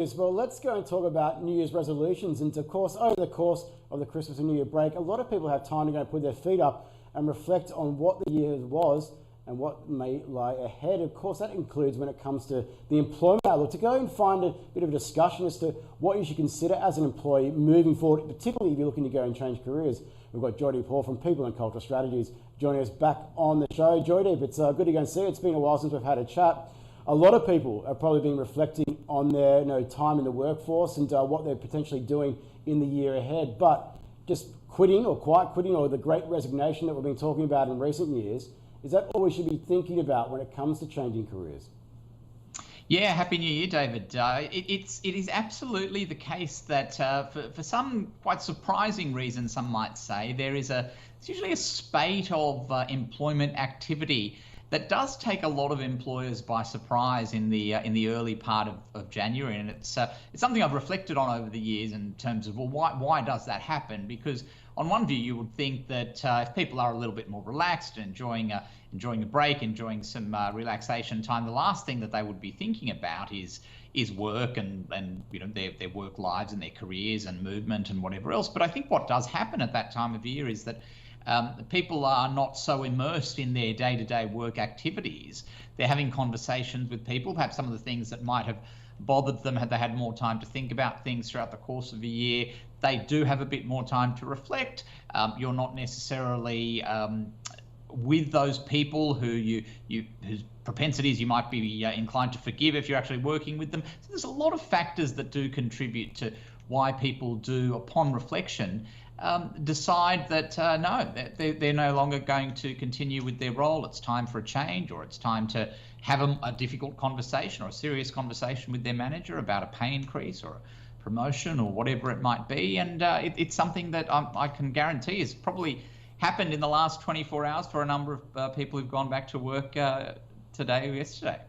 Well, let's go and talk about New Year's resolutions. And of course, over the course of the Christmas and New Year break, a lot of people have time to go and put their feet up and reflect on what the year was and what may lie ahead. Of course, that includes when it comes to the employment outlook, to go and find a bit of a discussion as to what you should consider as an employee moving forward, particularly if you're looking to go and change careers. We've got Joydeep Hall from People and Cultural Strategies joining us back on the show. Joydeep, it's good to go and see you. It's been a while since we've had a chat. A lot of people have probably been reflecting on their time in the workforce and what they're potentially doing in the year ahead. But just quitting or quiet quitting or the Great Resignation that we've been talking about in recent years, is that all we should be thinking about when it comes to changing careers? Yeah, Happy New Year, David. It is absolutely the case that for some quite surprising reasons, some might say, it's usually a spate of employment activity that does take a lot of employers by surprise in the early part of January, and it's something I've reflected on over the years in terms of, well, why does that happen? Because on one view, you would think that if people are a little bit more relaxed, enjoying a break, enjoying some relaxation time, the last thing that they would be thinking about is work and their work lives and their careers and movement and whatever else. But I think what does happen at that time of year is that people are not so immersed in their day-to-day work activities. They're having conversations with people, perhaps some of the things that might have bothered them had they had more time to think about things throughout the course of a year. They do have a bit more time to reflect. You're not necessarily with those people whose propensities you might be inclined to forgive if you're actually working with them. So there's a lot of factors that do contribute to why people do, upon reflection, decide that no, they're no longer going to continue with their role. It's time for a change, or it's time to have a difficult conversation or a serious conversation with their manager about a pay increase or a promotion or whatever it might be. And it's something that I can guarantee has probably happened in the last 24 hours for a number of people who've gone back to work today or yesterday.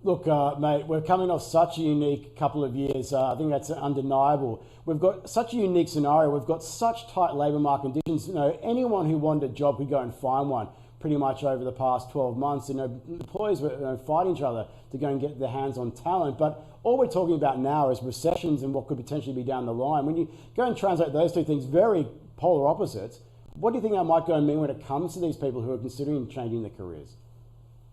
Look, mate, we're coming off such a unique couple of years. I think that's undeniable. We've got such a unique scenario. We've got such tight labour market conditions. Anyone who wanted a job could go and find one pretty much over the past 12 months. Employees were fighting each other to go and get their hands on talent. But all we're talking about now is recessions and what could potentially be down the line. When you go and translate those two things, very polar opposites, what do you think that might go and mean when it comes to these people who are considering changing their careers?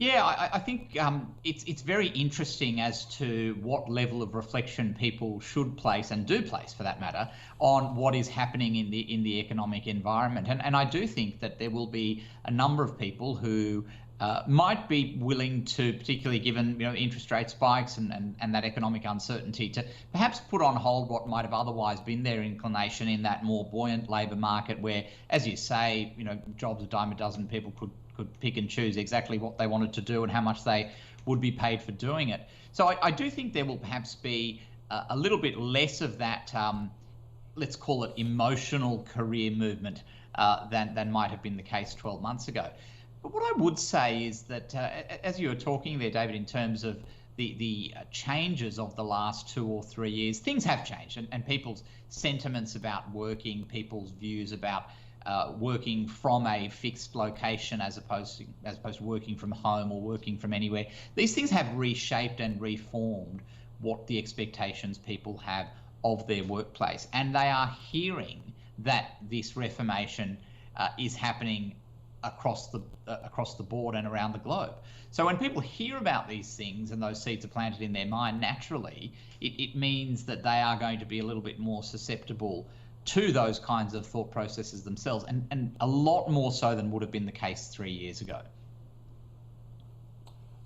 Yeah, I think it's very interesting as to what level of reflection people should place, and do place for that matter, on what is happening in the economic environment. And I do think that there will be a number of people who might be willing to, particularly given interest rate spikes and that economic uncertainty, to perhaps put on hold what might have otherwise been their inclination in that more buoyant labour market, where, as you say, jobs a dime a dozen, people could pick and choose exactly what they wanted to do and how much they would be paid for doing it. So I do think there will perhaps be a little bit less of that, let's call it emotional career movement than might have been the case 12 months ago. But what I would say is that, as you were talking there, David, in terms of the changes of the last 2 or 3 years, things have changed, and people's sentiments about working, people's views about working from a fixed location as opposed to working from home or working from anywhere. These things have reshaped and reformed what the expectations people have of their workplace, and they are hearing that this reformation is happening across the board and around the globe. So when people hear about these things and those seeds are planted in their mind, naturally, it means that they are going to be a little bit more susceptible to those kinds of thought processes themselves, and a lot more so than would have been the case 3 years ago.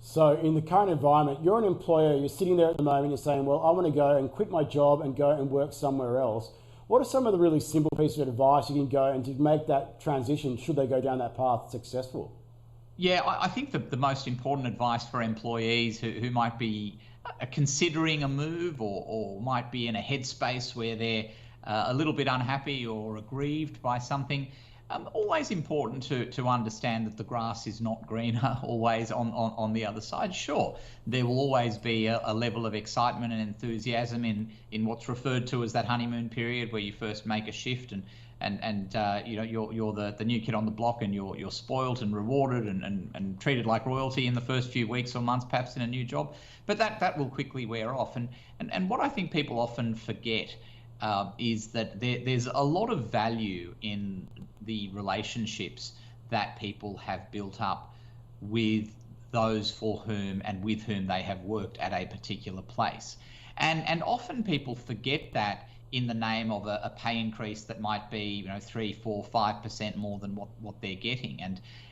So in the current environment, you're an employer, you're sitting there at the moment, you're saying, well, I want to go and quit my job and go and work somewhere else. What are some of the really simple pieces of advice you can go and to make that transition, should they go down that path, successful? Yeah, I think the most important advice for employees who might be considering a move or might be in a headspace where they're a little bit unhappy or aggrieved by something, always important to understand that the grass is not greener always on the other side. Sure, there will always be a level of excitement and enthusiasm in what's referred to as that honeymoon period, where you first make a shift and you know, you're the new kid on the block, and you're spoiled and rewarded and treated like royalty in the first few weeks or months, perhaps in a new job. But that will quickly wear off. And what I think people often forget is that there's a lot of value in the relationships that people have built up with those for whom and with whom they have worked at a particular place. And often people forget that in the name of a pay increase that might be, you know, 3, 4, 5% more than what they're getting.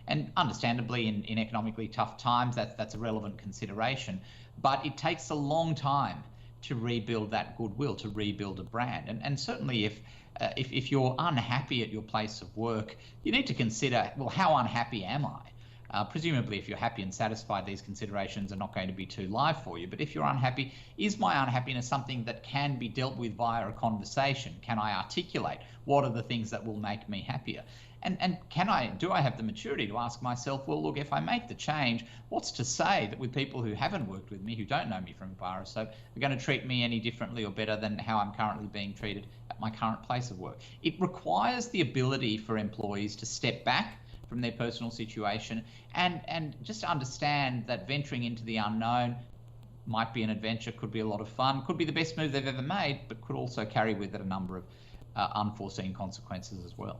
And understandably, in economically tough times, that's a relevant consideration. But it takes a long time to rebuild that goodwill, to rebuild a brand. And certainly if you're unhappy at your place of work, you need to consider, well, how unhappy am I? Presumably, if you're happy and satisfied, these considerations are not going to be too live for you. But if you're unhappy, is my unhappiness something that can be dealt with via a conversation? Can I articulate what are the things that will make me happier? And do I have the maturity to ask myself, well, look, if I make the change, what's to say that with people who haven't worked with me, who don't know me from a bar or soap, are going to treat me any differently or better than how I'm currently being treated at my current place of work? It requires the ability for employees to step back from their personal situation and just understand that venturing into the unknown might be an adventure, could be a lot of fun, could be the best move they've ever made, but could also carry with it a number of unforeseen consequences as well.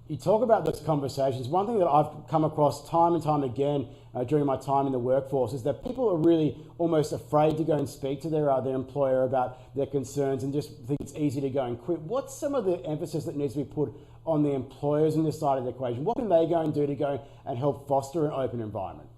You talk about those conversations. One thing that I've come across time and time again during my time in the workforce is that people are really almost afraid to go and speak to their employer about their concerns and just think it's easy to go and quit. What's some of the emphasis that needs to be put on the employers on this side of the equation? What can they go and do to go and help foster an open environment?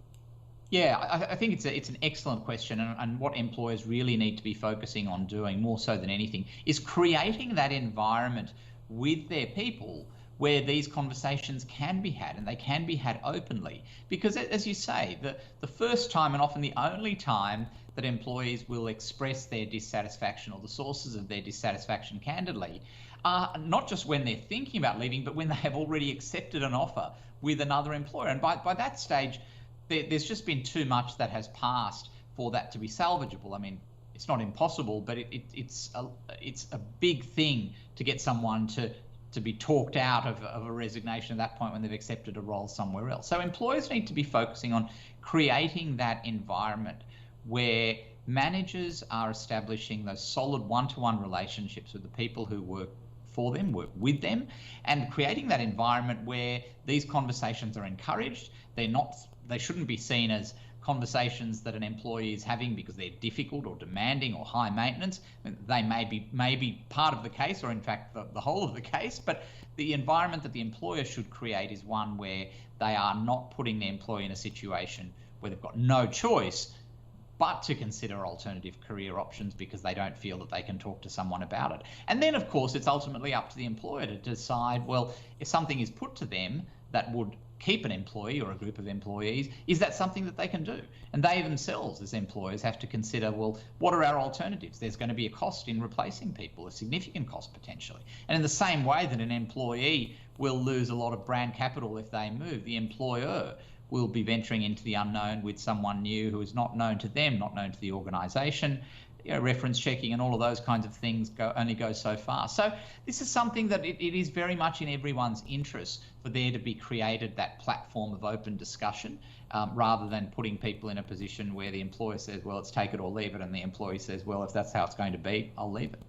Yeah, I think it's an excellent question, and what employers really need to be focusing on doing more so than anything is creating that environment with their people where these conversations can be had, and they can be had openly. Because as you say, the first time and often the only time that employees will express their dissatisfaction or the sources of their dissatisfaction candidly are not just when they're thinking about leaving, but when they have already accepted an offer with another employer. And by that stage, there's just been too much that has passed for that to be salvageable. I mean, it's not impossible, but it's a big thing to get someone to be talked out of a resignation at that point when they've accepted a role somewhere else. So employers need to be focusing on creating that environment where managers are establishing those solid one-to-one relationships with the people who work for them, work with them, and creating that environment where these conversations are encouraged. They shouldn't be seen as conversations that an employee is having because they're difficult or demanding or high maintenance. They may be part of the case, or in fact the whole of the case, but the environment that the employer should create is one where they are not putting the employee in a situation where they've got no choice but to consider alternative career options because they don't feel that they can talk to someone about it. And then, of course, it's ultimately up to the employer to decide, well, if something is put to them that would keep an employee or a group of employees, is that something that they can do? And they themselves as employers have to consider, well, what are our alternatives? There's going to be a cost in replacing people, a significant cost potentially. And in the same way that an employee will lose a lot of brand capital if they move, the employer will be venturing into the unknown with someone new who is not known to them, not known to the organisation. You know, reference checking and all of those kinds of things only go so far. So this is something that it is very much in everyone's interest for there to be created that platform of open discussion, rather than putting people in a position where the employer says, well, it's take it or leave it, and the employee says, well, if that's how it's going to be, I'll leave it.